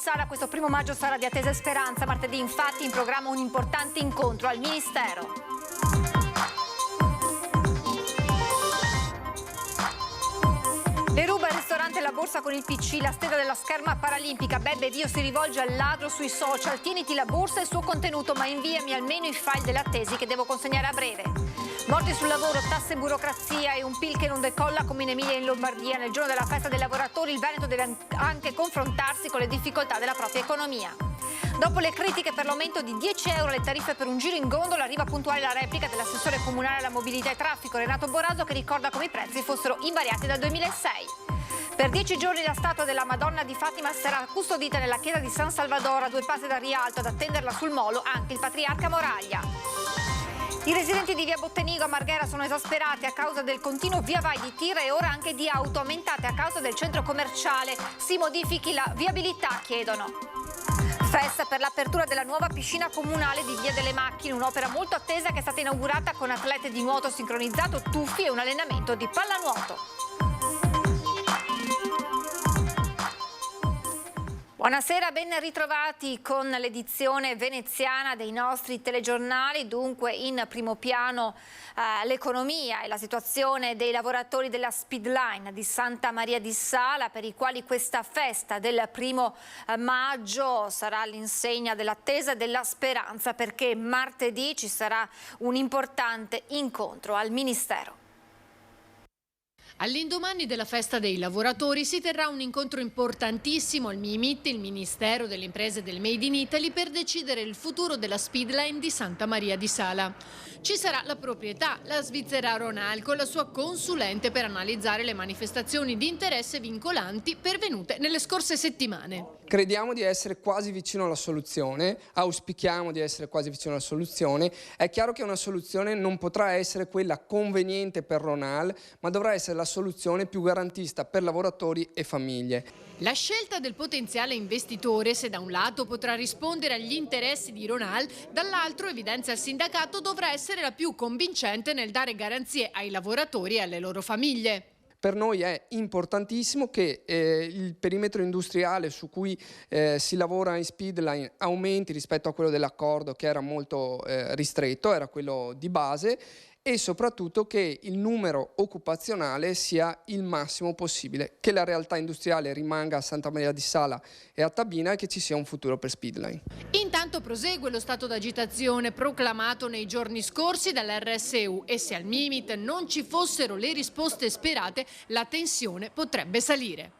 Sala questo 1° maggio sarà di attesa e speranza. Martedì infatti in programma un importante incontro al Ministero. Le ruba il ristorante La Borsa con il PC, la stella della scherma paralimpica. Bebbe Dio si rivolge al ladro sui social. Tieniti la borsa e il suo contenuto, ma inviami almeno i file della tesi che devo consegnare a breve. Morti sul lavoro, tasse e burocrazia e un PIL che non decolla come in Emilia e in Lombardia. Nel giorno della festa dei lavoratori il Veneto deve anche confrontarsi con le difficoltà della propria economia. Dopo le critiche per l'aumento di 10 euro alle tariffe per un giro in gondola, arriva puntuale la replica dell'assessore comunale alla mobilità e traffico Renato Boraso, che ricorda come i prezzi fossero invariati dal 2006. Per 10 giorni la statua della Madonna di Fatima sarà custodita nella chiesa di San Salvador, a 2 passi da Rialto, ad attenderla sul molo anche il patriarca Moraglia. I residenti di via Bottenigo a Marghera sono esasperati a causa del continuo via vai di tir e ora anche di auto aumentate a causa del centro commerciale. Si modifichi la viabilità, chiedono. Festa per l'apertura della nuova piscina comunale di Via delle Macchine, un'opera molto attesa che è stata inaugurata con atlete di nuoto sincronizzato, tuffi e un allenamento di pallanuoto. Buonasera, ben ritrovati con l'edizione veneziana dei nostri telegiornali. Dunque in primo piano l'economia e la situazione dei lavoratori della Speedline di Santa Maria di Sala, per i quali questa festa del 1° maggio sarà all'insegna dell'attesa e della speranza, perché martedì ci sarà un importante incontro al Ministero. All'indomani della festa dei lavoratori si terrà un incontro importantissimo al MIMIT, il Ministero delle Imprese del Made in Italy, per decidere il futuro della Speedline di Santa Maria di Sala. Ci sarà la proprietà, la svizzera Ronalco, la sua consulente, per analizzare le manifestazioni di interesse vincolanti pervenute nelle scorse settimane. Crediamo di essere quasi vicino alla soluzione, auspichiamo di essere quasi vicino alla soluzione. È chiaro che una soluzione non potrà essere quella conveniente per Ronal, ma dovrà essere la soluzione più garantista per lavoratori e famiglie. La scelta del potenziale investitore, se da un lato potrà rispondere agli interessi di Ronal, dall'altro, evidenzia il sindacato, dovrà essere la più convincente nel dare garanzie ai lavoratori e alle loro famiglie. Per noi è importantissimo che il perimetro industriale su cui si lavora in Speedline aumenti rispetto a quello dell'accordo, che era molto ristretto, era quello di base, e soprattutto che il numero occupazionale sia il massimo possibile, che la realtà industriale rimanga a Santa Maria di Sala e a Tabina e che ci sia un futuro per Speedline. Intanto prosegue lo stato d'agitazione proclamato nei giorni scorsi dall'RSU e se al MIMIT non ci fossero le risposte sperate, la tensione potrebbe salire.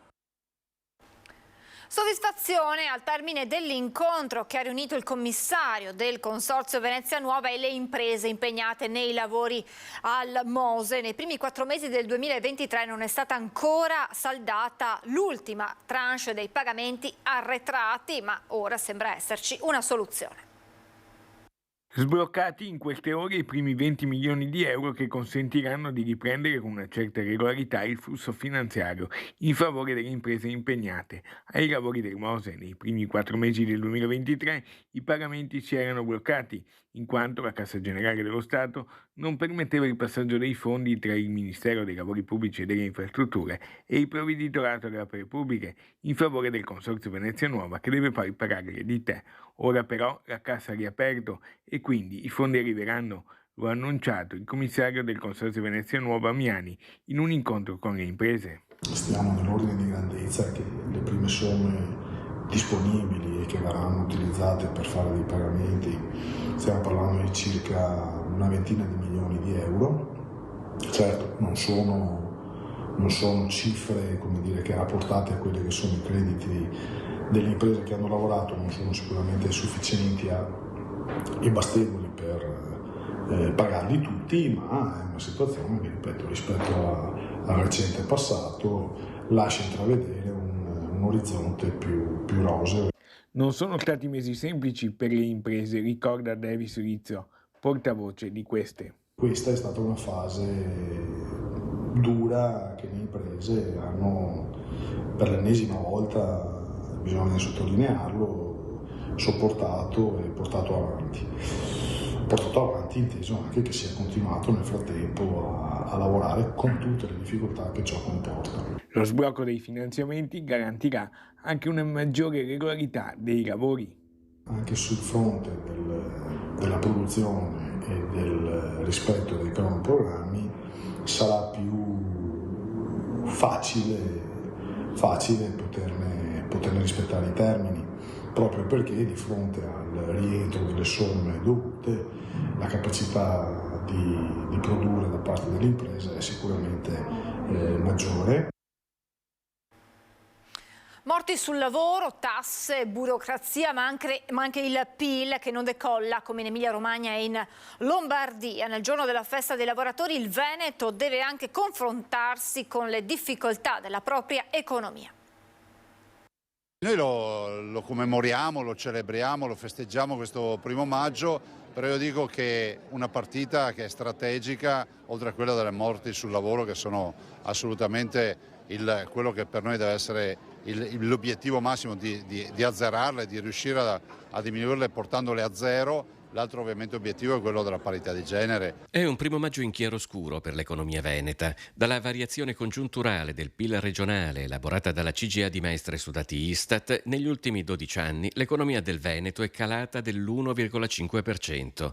Soddisfazione al termine dell'incontro che ha riunito il commissario del Consorzio Venezia Nuova e le imprese impegnate nei lavori al Mose. Nei primi 4 mesi del 2023 non è stata ancora saldata l'ultima tranche dei pagamenti arretrati, ma ora sembra esserci una soluzione. Sbloccati in queste ore i primi 20 milioni di euro che consentiranno di riprendere con una certa regolarità il flusso finanziario in favore delle imprese impegnate. Ai lavori del Mose nei primi 4 mesi del 2023 i pagamenti si erano bloccati, in quanto la Cassa Generale dello Stato non permetteva il passaggio dei fondi tra il Ministero dei Lavori Pubblici e delle Infrastrutture e il Provveditorato delle Opere Pubbliche in favore del Consorzio Venezia Nuova, che deve poi pagare le ditte. Ora però la Cassa ha riaperto e quindi i fondi arriveranno, lo ha annunciato il commissario del Consorzio Venezia Nuova Miani in un incontro con le imprese. Stiamo nell'ordine di grandezza che le prime somme disponibili e che verranno utilizzate per fare dei pagamenti, stiamo parlando di circa una ventina di milioni di euro. Certo, non sono cifre, come dire, che rapportate a quelli che sono i crediti delle imprese che hanno lavorato, non sono sicuramente sufficienti e bastevoli per pagarli tutti, ma è una situazione che, ripeto, rispetto al recente passato lascia intravedere un orizzonte più roseo. Non sono stati mesi semplici per le imprese, ricorda Davis Rizzo, portavoce di queste. Questa è stata una fase dura che le imprese hanno, per l'ennesima volta, bisogna sottolinearlo, sopportato e portato avanti. portato avanti, inteso anche che sia continuato nel frattempo a lavorare con tutte le difficoltà che ciò comporta. Lo sblocco dei finanziamenti garantirà anche una maggiore regolarità dei lavori. Anche sul fronte della produzione e del rispetto dei cronoprogrammi sarà più facile poterne rispettare i termini, proprio perché di fronte al rientro delle somme dovute la capacità di produrre da parte dell'impresa è sicuramente maggiore. Morti sul lavoro, tasse, burocrazia, ma anche il PIL che non decolla come in Emilia-Romagna e in Lombardia. Nel giorno della festa dei lavoratori il Veneto deve anche confrontarsi con le difficoltà della propria economia. Noi lo commemoriamo, lo celebriamo, lo festeggiamo questo 1° maggio, però io dico che una partita che è strategica, oltre a quella delle morti sul lavoro, che sono assolutamente quello che per noi deve essere l'obiettivo massimo di azzerarle, di riuscire a diminuirle portandole a zero. L'altro ovviamente obiettivo è quello della parità di genere. È un 1° maggio in chiaroscuro per l'economia veneta. Dalla variazione congiunturale del PIL regionale elaborata dalla CGIA di Mestre su dati Istat, negli ultimi 12 anni l'economia del Veneto è calata dell'1,5%.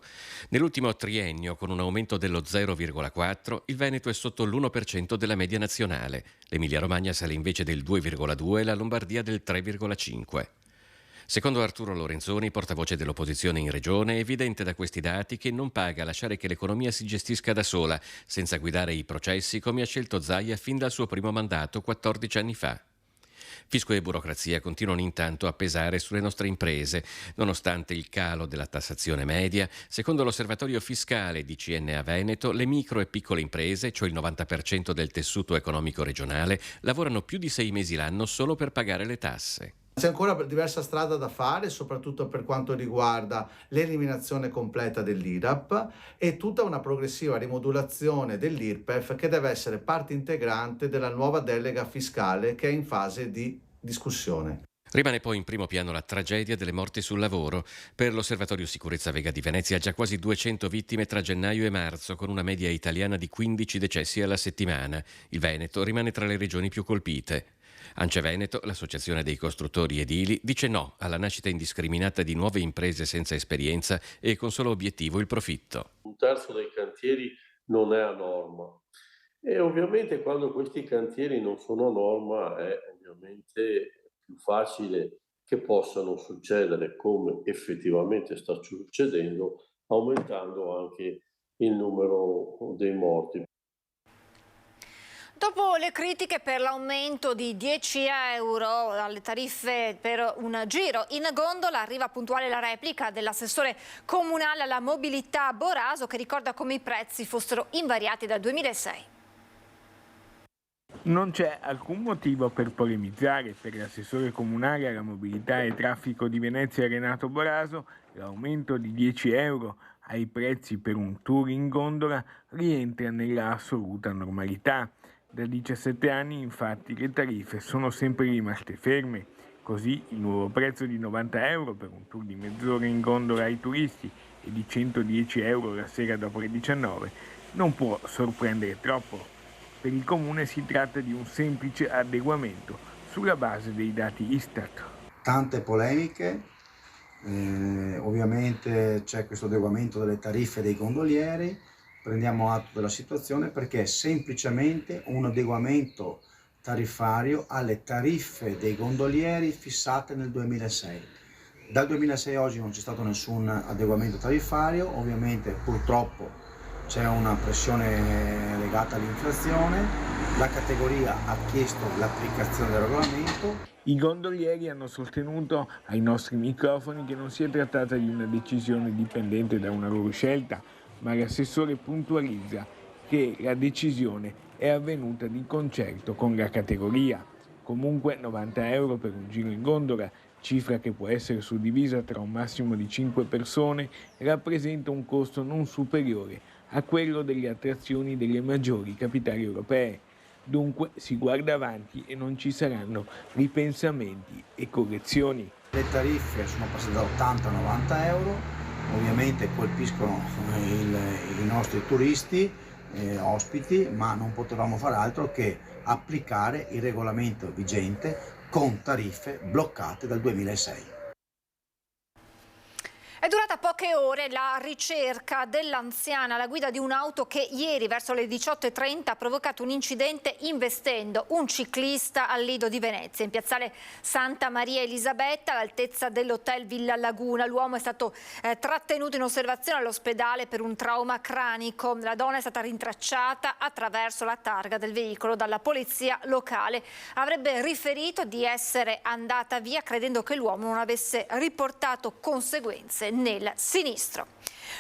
Nell'ultimo triennio, con un aumento dello 0,4%, il Veneto è sotto l'1% della media nazionale. L'Emilia-Romagna sale invece del 2,2% e la Lombardia del 3,5%. Secondo Arturo Lorenzoni, portavoce dell'opposizione in regione, è evidente da questi dati che non paga lasciare che l'economia si gestisca da sola, senza guidare i processi come ha scelto Zaia fin dal suo primo mandato 14 anni fa. Fisco e burocrazia continuano intanto a pesare sulle nostre imprese, nonostante il calo della tassazione media. Secondo l'osservatorio fiscale di CNA Veneto, le micro e piccole imprese, cioè il 90% del tessuto economico regionale, lavorano più di 6 mesi l'anno solo per pagare le tasse. C'è ancora diversa strada da fare, soprattutto per quanto riguarda l'eliminazione completa dell'IRAP e tutta una progressiva rimodulazione dell'IRPEF che deve essere parte integrante della nuova delega fiscale che è in fase di discussione. Rimane poi in primo piano la tragedia delle morti sul lavoro. Per l'Osservatorio Sicurezza Vega di Venezia già quasi 200 vittime tra gennaio e marzo, con una media italiana di 15 decessi alla settimana. Il Veneto rimane tra le regioni più colpite. Ance Veneto, l'associazione dei costruttori edili, dice no alla nascita indiscriminata di nuove imprese senza esperienza e con solo obiettivo il profitto. 1/3 dei cantieri non è a norma e ovviamente quando questi cantieri non sono a norma è ovviamente più facile che possano succedere, come effettivamente sta succedendo, aumentando anche il numero dei morti. Dopo le critiche per l'aumento di 10 euro alle tariffe per un giro in gondola, arriva puntuale la replica dell'assessore comunale alla mobilità Boraso, che ricorda come i prezzi fossero invariati dal 2006. Non c'è alcun motivo per polemizzare. Per l'assessore comunale alla mobilità e traffico di Venezia Renato Boraso, l'aumento di 10 euro ai prezzi per un tour in gondola rientra nella assoluta normalità. Da 17 anni infatti le tariffe sono sempre rimaste ferme, così il nuovo prezzo di 90 euro per un tour di mezz'ora in gondola ai turisti e di 110 euro la sera dopo le 19 non può sorprendere troppo. Per il Comune si tratta di un semplice adeguamento sulla base dei dati Istat. Tante polemiche, ovviamente c'è questo adeguamento delle tariffe dei gondolieri. Prendiamo atto della situazione perché è semplicemente un adeguamento tariffario alle tariffe dei gondolieri fissate nel 2006. Dal 2006 oggi non c'è stato nessun adeguamento tariffario, ovviamente purtroppo c'è una pressione legata all'inflazione, la categoria ha chiesto l'applicazione del regolamento. I gondolieri hanno sostenuto ai nostri microfoni che non si è trattata di una decisione dipendente da una loro scelta, ma l'assessore puntualizza che la decisione è avvenuta di concerto con la categoria. Comunque 90 euro per un giro in gondola, cifra che può essere suddivisa tra un massimo di 5 persone, rappresenta un costo non superiore a quello delle attrazioni delle maggiori capitali europee. Dunque si guarda avanti e non ci saranno ripensamenti e correzioni. Le tariffe sono passate da 80 a 90 euro. ovviamente colpiscono i nostri turisti, ospiti, ma non potevamo fare altro che applicare il regolamento vigente con tariffe bloccate dal 2006. È durata poche ore la ricerca dell'anziana alla guida di un'auto che ieri verso le 18:30 ha provocato un incidente investendo un ciclista al Lido di Venezia, in piazzale Santa Maria Elisabetta, all'altezza dell'hotel Villa Laguna. L'uomo è stato trattenuto in osservazione all'ospedale per un trauma cranico. La donna è stata rintracciata attraverso la targa del veicolo dalla polizia locale. Avrebbe riferito di essere andata via credendo che l'uomo non avesse riportato conseguenze nel sinistro.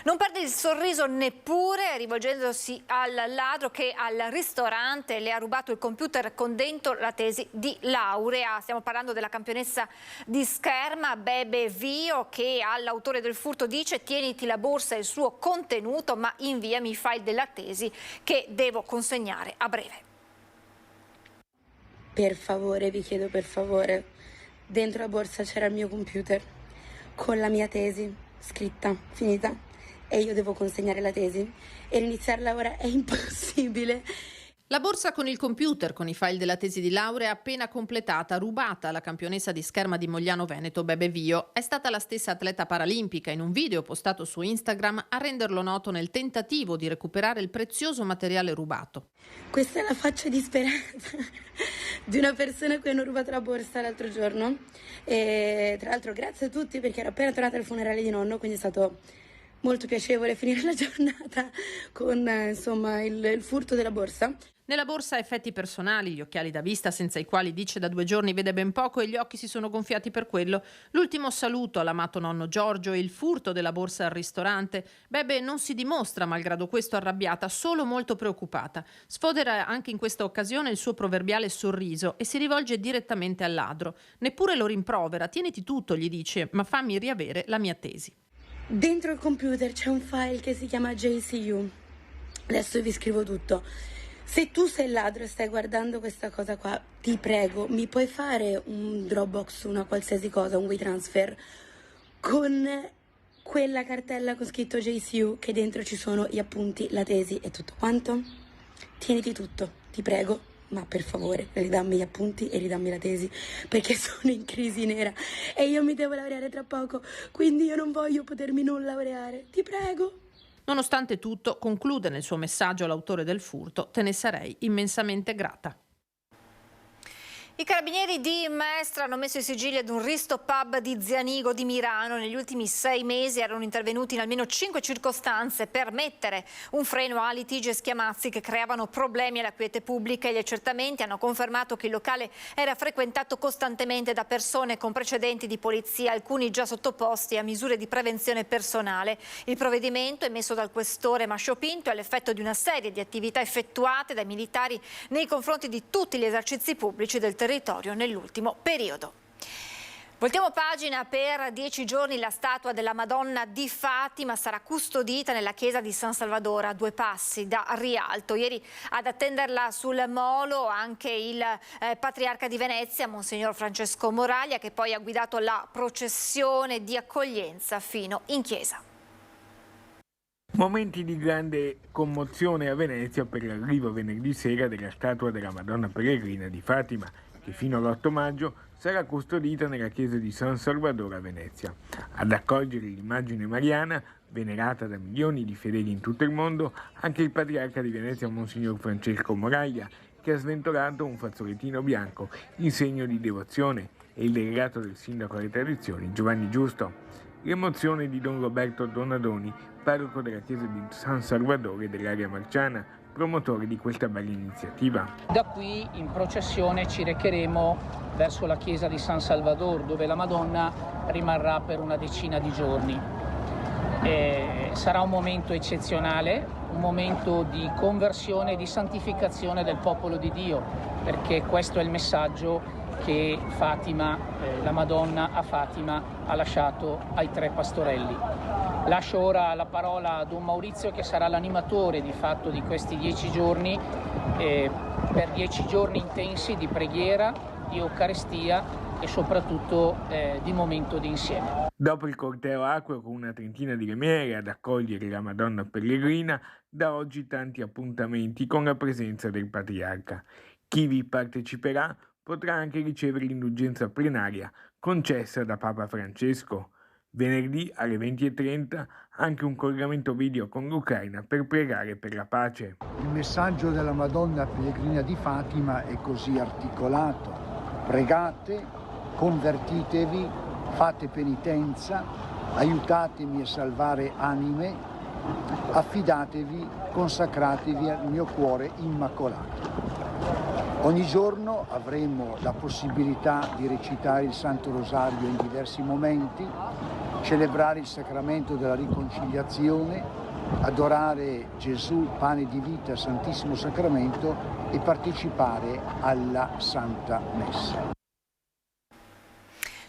Non perde il sorriso neppure rivolgendosi al ladro che al ristorante le ha rubato il computer con dentro la tesi di laurea. Stiamo parlando della campionessa di scherma Bebe Vio, che all'autore del furto dice: tieniti la borsa e il suo contenuto, ma inviami i file della tesi che devo consegnare a breve. Per favore, vi chiedo per favore, dentro la borsa c'era il mio computer con la mia tesi scritta, finita, e io devo consegnare la tesi e iniziarla ora è impossibile. La borsa con il computer, con i file della tesi di laurea appena completata, rubata alla campionessa di scherma di Mogliano Veneto Bebe Vio, è stata la stessa atleta paralimpica in un video postato su Instagram a renderlo noto nel tentativo di recuperare il prezioso materiale rubato. Questa è la faccia disperata di una persona a cui hanno rubato la borsa l'altro giorno, e tra l'altro grazie a tutti perché ero appena tornata al funerale di nonno, quindi è stato molto piacevole finire la giornata con il furto della borsa. Nella borsa effetti personali, gli occhiali da vista senza i quali dice da 2 giorni vede ben poco e gli occhi si sono gonfiati per quello, l'ultimo saluto all'amato nonno Giorgio e il furto della borsa al ristorante. Bebe non si dimostra, malgrado questo, arrabbiata, solo molto preoccupata. Sfodera anche in questa occasione il suo proverbiale sorriso e si rivolge direttamente al ladro. Neppure lo rimprovera, tieniti tutto, gli dice, ma fammi riavere la mia tesi. Dentro il computer c'è un file che si chiama JCU. Adesso vi scrivo tutto. Se tu sei il ladro e stai guardando questa cosa qua, ti prego, mi puoi fare un Dropbox, una qualsiasi cosa, un WeTransfer, con quella cartella con scritto JCU, che dentro ci sono gli appunti, la tesi e tutto quanto? Tieniti tutto, ti prego, ma per favore, ridammi gli appunti e ridammi la tesi, perché sono in crisi nera e io mi devo laureare tra poco, quindi io non voglio potermi non laureare, ti prego. Nonostante tutto, conclude nel suo messaggio l'autore del furto: te ne sarei immensamente grata. I carabinieri di Mestre hanno messo i sigilli ad un Risto Pub di Zianigo di Milano. Negli ultimi 6 mesi erano intervenuti in almeno 5 circostanze per mettere un freno a litigi e schiamazzi che creavano problemi alla quiete pubblica. Gli accertamenti hanno confermato che il locale era frequentato costantemente da persone con precedenti di polizia, alcuni già sottoposti a misure di prevenzione personale. Il provvedimento emesso dal questore Mascio Pinto è l'effetto di una serie di attività effettuate dai militari nei confronti di tutti gli esercizi pubblici del territorio nell'ultimo periodo. Voltiamo pagina. Per 10 giorni la statua della Madonna di Fatima sarà custodita nella chiesa di San Salvador, a 2 passi da Rialto. Ieri ad attenderla sul molo anche il patriarca di Venezia, Monsignor Francesco Moraglia, che poi ha guidato la processione di accoglienza fino in chiesa. Momenti di grande commozione a Venezia per l'arrivo venerdì sera della statua della Madonna Peregrina di Fatima, che fino all'8 maggio sarà custodita nella chiesa di San Salvador a Venezia. Ad accogliere l'immagine mariana, venerata da milioni di fedeli in tutto il mondo, anche il patriarca di Venezia, Monsignor Francesco Moraglia, che ha sventolato un fazzolettino bianco in segno di devozione, e il delegato del sindaco alle tradizioni, Giovanni Giusto. L'emozione di Don Roberto Donadoni, parroco della chiesa di San Salvadore dell'area marciana, promotore di questa bella iniziativa. Da qui in processione ci recheremo verso la chiesa di San Salvador, dove la Madonna rimarrà per una decina di giorni. Sarà un momento eccezionale, un momento di conversione e di santificazione del popolo di Dio, perché questo è il messaggio che Fatima, la Madonna a Fatima, ha lasciato ai 3 pastorelli. Lascio ora la parola a Don Maurizio, che sarà l'animatore di fatto di questi 10 giorni, per 10 giorni intensi di preghiera, di Eucaristia e soprattutto di momento di insieme. Dopo il corteo acqueo con una trentina di lamiere ad accogliere la Madonna Pellegrina, da oggi tanti appuntamenti con la presenza del Patriarca. Chi vi parteciperà potrà anche ricevere l'indulgenza plenaria concessa da Papa Francesco. Venerdì alle 20:30 anche un collegamento video con l'Ucraina per pregare per la pace. Il messaggio della Madonna Pellegrina di Fatima è così articolato: pregate, convertitevi, fate penitenza, aiutatemi a salvare anime, affidatevi, consacratevi al mio cuore immacolato. Ogni giorno avremo la possibilità di recitare il Santo Rosario in diversi momenti, celebrare il sacramento della riconciliazione, adorare Gesù, pane di vita, Santissimo Sacramento e partecipare alla Santa Messa.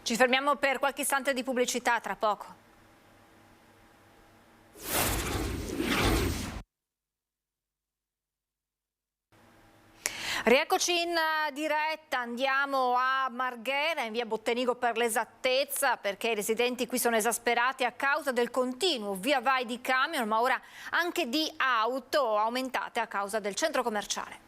Ci fermiamo per qualche istante di pubblicità, tra poco. Rieccoci in diretta, andiamo a Marghera, in via Bottenigo per l'esattezza, perché i residenti qui sono esasperati a causa del continuo via vai di camion, ma ora anche di auto aumentate a causa del centro commerciale.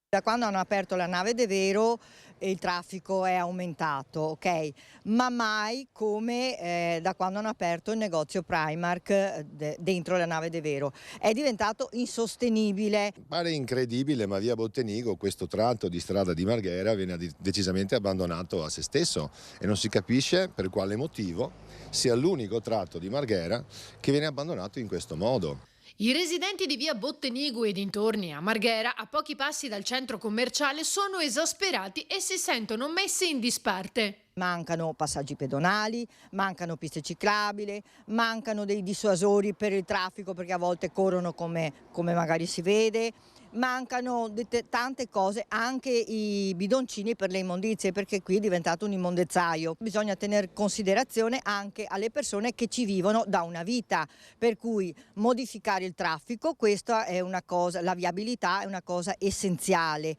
Da quando hanno aperto la nave De Vero il traffico è aumentato, ok? Ma mai come da quando hanno aperto il negozio Primark dentro la nave De Vero. È diventato insostenibile. Pare incredibile, ma via Bottenigo, questo tratto di strada di Marghera, viene decisamente abbandonato a se stesso e non si capisce per quale motivo sia l'unico tratto di Marghera che viene abbandonato in questo modo. I residenti di via Bottenigo e dintorni a Marghera, a pochi passi dal centro commerciale, sono esasperati e si sentono messi in disparte. Mancano passaggi pedonali, mancano piste ciclabili, mancano dei dissuasori per il traffico perché a volte corrono come magari si vede, mancano tante cose, anche i bidoncini per le immondizie, perché qui è diventato un immondezzaio. Bisogna tenere considerazione anche alle persone che ci vivono da una vita, per cui modificare il traffico, questa è una cosa, la viabilità è una cosa essenziale.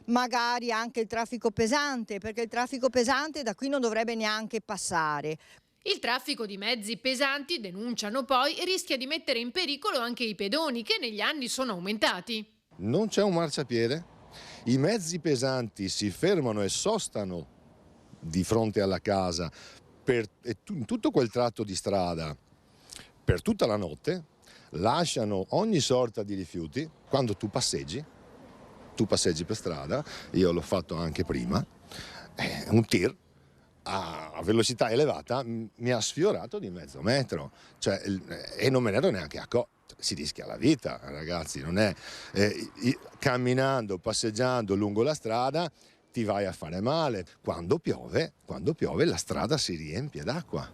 Magari anche il traffico pesante, perché il traffico pesante da qui non dovrebbe neanche passare. Il traffico di mezzi pesanti, denunciano poi, rischia di mettere in pericolo anche i pedoni che negli anni sono aumentati. Non c'è un marciapiede, i mezzi pesanti si fermano e sostano di fronte alla casa in tutto quel tratto di strada per tutta la notte, lasciano ogni sorta di rifiuti. Quando tu passeggi per strada, io l'ho fatto anche prima, un tir a velocità elevata mi ha sfiorato di mezzo metro, cioè, e non me ne ero neanche accorto. Si rischia la vita, ragazzi, non è camminando, passeggiando lungo la strada ti vai a fare male. Quando piove la strada si riempie d'acqua.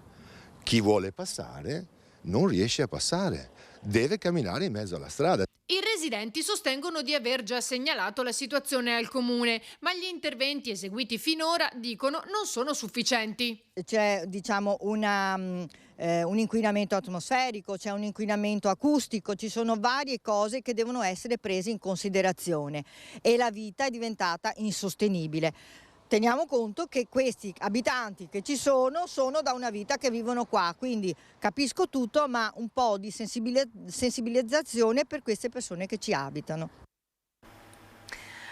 Chi vuole passare non riesce a passare, deve camminare in mezzo alla strada. I residenti sostengono di aver già segnalato la situazione al comune, ma gli interventi eseguiti finora, dicono, non sono sufficienti. C'è un inquinamento atmosferico, c'è un inquinamento acustico, ci sono varie cose che devono essere prese in considerazione e la vita è diventata insostenibile. Teniamo conto che questi abitanti che ci sono da una vita che vivono qua, quindi capisco tutto, ma un po' di sensibilizzazione per queste persone che ci abitano.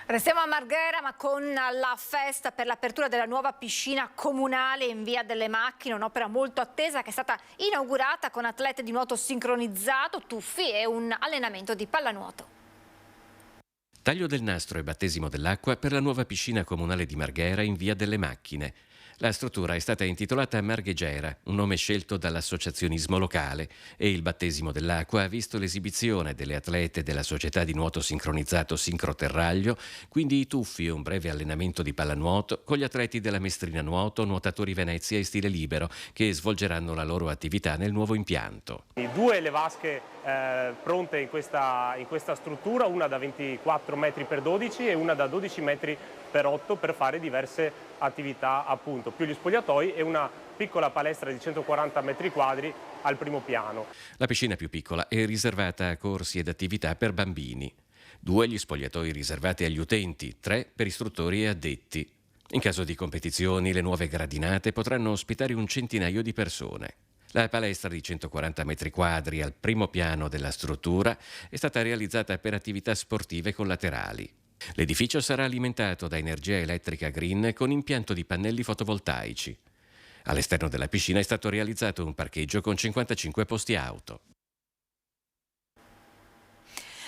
Restiamo a Marghera, ma con la festa per l'apertura della nuova piscina comunale in via delle Macchine, un'opera molto attesa che è stata inaugurata con atlete di nuoto sincronizzato, tuffi e un allenamento di pallanuoto. Taglio del nastro e battesimo dell'acqua per la nuova piscina comunale di Marghera in via delle Macchine. La struttura è stata intitolata Marghegera, un nome scelto dall'associazionismo locale, e il battesimo dell'acqua ha visto l'esibizione delle atlete della società di nuoto sincronizzato Sincroterraglio, quindi i tuffi e un breve allenamento di pallanuoto con gli atleti della Mestrina Nuoto, Nuotatori Venezia e Stile Libero, che svolgeranno la loro attività nel nuovo impianto. 2 le vasche pronte in questa struttura, una da 24 metri per 12 e una da 12 metri per 8 per fare diverse attività, appunto, più gli spogliatoi e una piccola palestra di 140 metri quadri al primo piano. La piscina più piccola è riservata a corsi ed attività per bambini. 2 gli spogliatoi riservati agli utenti, 3 per istruttori e addetti. In caso di competizioni, le nuove gradinate potranno ospitare un centinaio di persone. La palestra di 140 metri quadri al primo piano della struttura è stata realizzata per attività sportive collaterali. L'edificio sarà alimentato da energia elettrica green con impianto di pannelli fotovoltaici. All'esterno della piscina è stato realizzato un parcheggio con 55 posti auto.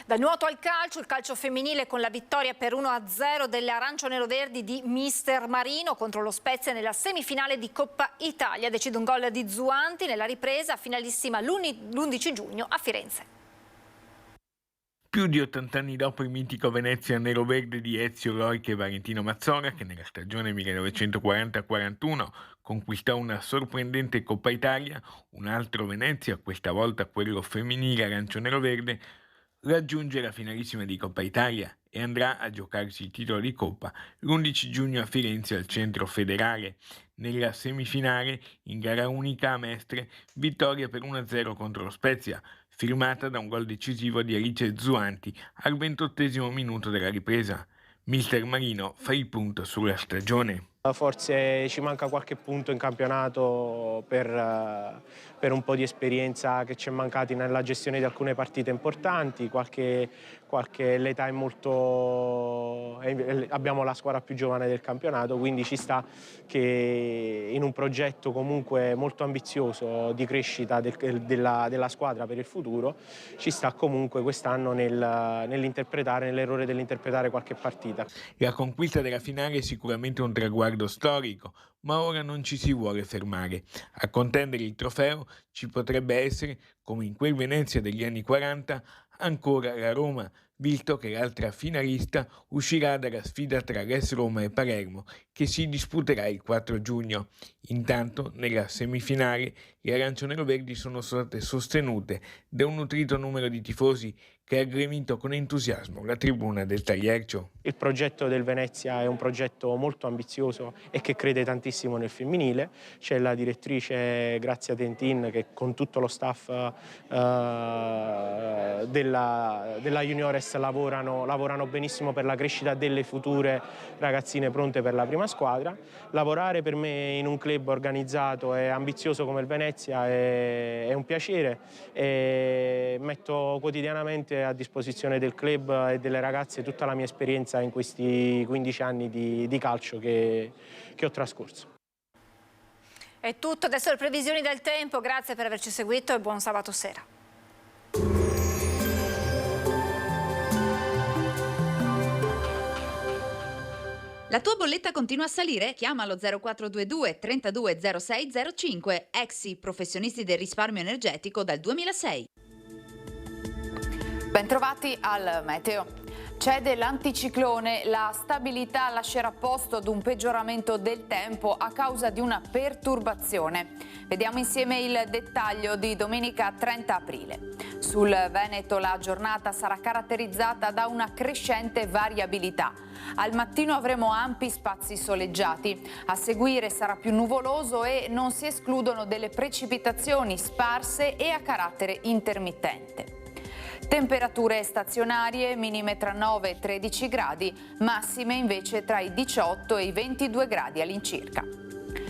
Dal nuoto al calcio, il calcio femminile con la vittoria per 1-0 delle arancio-nero-verdi di Mister Marino contro lo Spezia nella semifinale di Coppa Italia. Decide un gol di Zuanti nella ripresa, finalissima l'11 giugno a Firenze. Più di 80 anni dopo il mitico Venezia nero-verde di Ezio Loic e Valentino Mazzola, che nella stagione 1940-41 conquistò una sorprendente Coppa Italia, un altro Venezia, questa volta quello femminile arancio-nero-verde, raggiunge la finalissima di Coppa Italia e andrà a giocarsi il titolo di Coppa l'11 giugno a Firenze al Centro Federale. Nella semifinale, in gara unica a Mestre, vittoria per 1-0 contro lo Spezia, firmata da un gol decisivo di Alice Zuanti al 28° minuto della ripresa. Mister Marino fa il punto sulla stagione. Forse ci manca qualche punto in campionato per un po' di esperienza che ci è mancati nella gestione di alcune partite importanti, l'età è molto... abbiamo la squadra più giovane del campionato, quindi ci sta che in un progetto comunque molto ambizioso di crescita della squadra per il futuro, ci sta comunque quest'anno nell'errore dell'interpretare qualche partita. La conquista della finale è sicuramente un traguardo storico, ma ora non ci si vuole fermare. A contendere il trofeo ci potrebbe essere, come in quel Venezia degli anni 40, ancora la Roma, visto che l'altra finalista uscirà dalla sfida tra l'AS Roma e Palermo, che si disputerà il 4 giugno. Intanto, nella semifinale, le arancio-nero-verdi sono state sostenute da un nutrito numero di tifosi che ha gremito con entusiasmo la tribuna del Tagliercio. Il progetto del Venezia è un progetto molto ambizioso e che crede tantissimo nel femminile. C'è la direttrice Grazia Tentin che con tutto lo staff della Juniores lavorano benissimo per la crescita delle future ragazzine pronte per la prima squadra. Lavorare per me in un club organizzato e ambizioso come il Venezia è un piacere e metto quotidianamente a disposizione del club e delle ragazze tutta la mia esperienza in questi 15 anni di calcio che ho trascorso. È tutto, adesso le previsioni del tempo, grazie per averci seguito e buon sabato sera. La tua bolletta continua a salire? Chiama lo 0422 32 06 05, Exi, professionisti del risparmio energetico dal 2006. Bentrovati al meteo. Cede l'anticiclone, la stabilità lascerà posto ad un peggioramento del tempo a causa di una perturbazione. Vediamo insieme il dettaglio di domenica 30 aprile. Sul Veneto la giornata sarà caratterizzata da una crescente variabilità. Al mattino avremo ampi spazi soleggiati, a seguire sarà più nuvoloso e non si escludono delle precipitazioni sparse e a carattere intermittente. Temperature stazionarie, minime tra 9 e 13 gradi, massime invece tra i 18 e i 22 gradi all'incirca.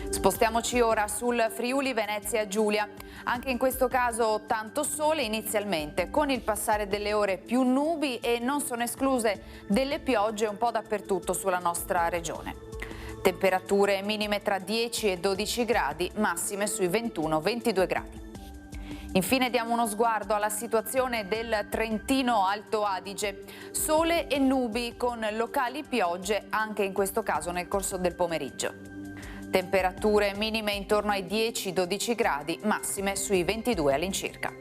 Spostiamoci ora sul Friuli Venezia Giulia. Anche in questo caso tanto sole inizialmente, con il passare delle ore più nubi e non sono escluse delle piogge un po' dappertutto sulla nostra regione. Temperature minime tra 10 e 12 gradi, massime sui 21-22 gradi. Infine diamo uno sguardo alla situazione del Trentino Alto Adige. Sole e nubi con locali piogge anche in questo caso nel corso del pomeriggio. Temperature minime intorno ai 10-12 gradi, massime sui 22 all'incirca.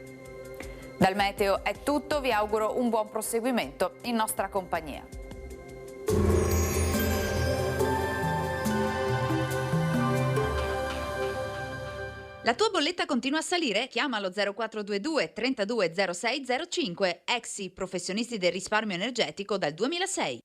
Dal meteo è tutto, vi auguro un buon proseguimento in nostra compagnia. La tua bolletta continua a salire? Chiama lo 0422 32 06 05, Exi, professionisti del risparmio energetico dal 2006.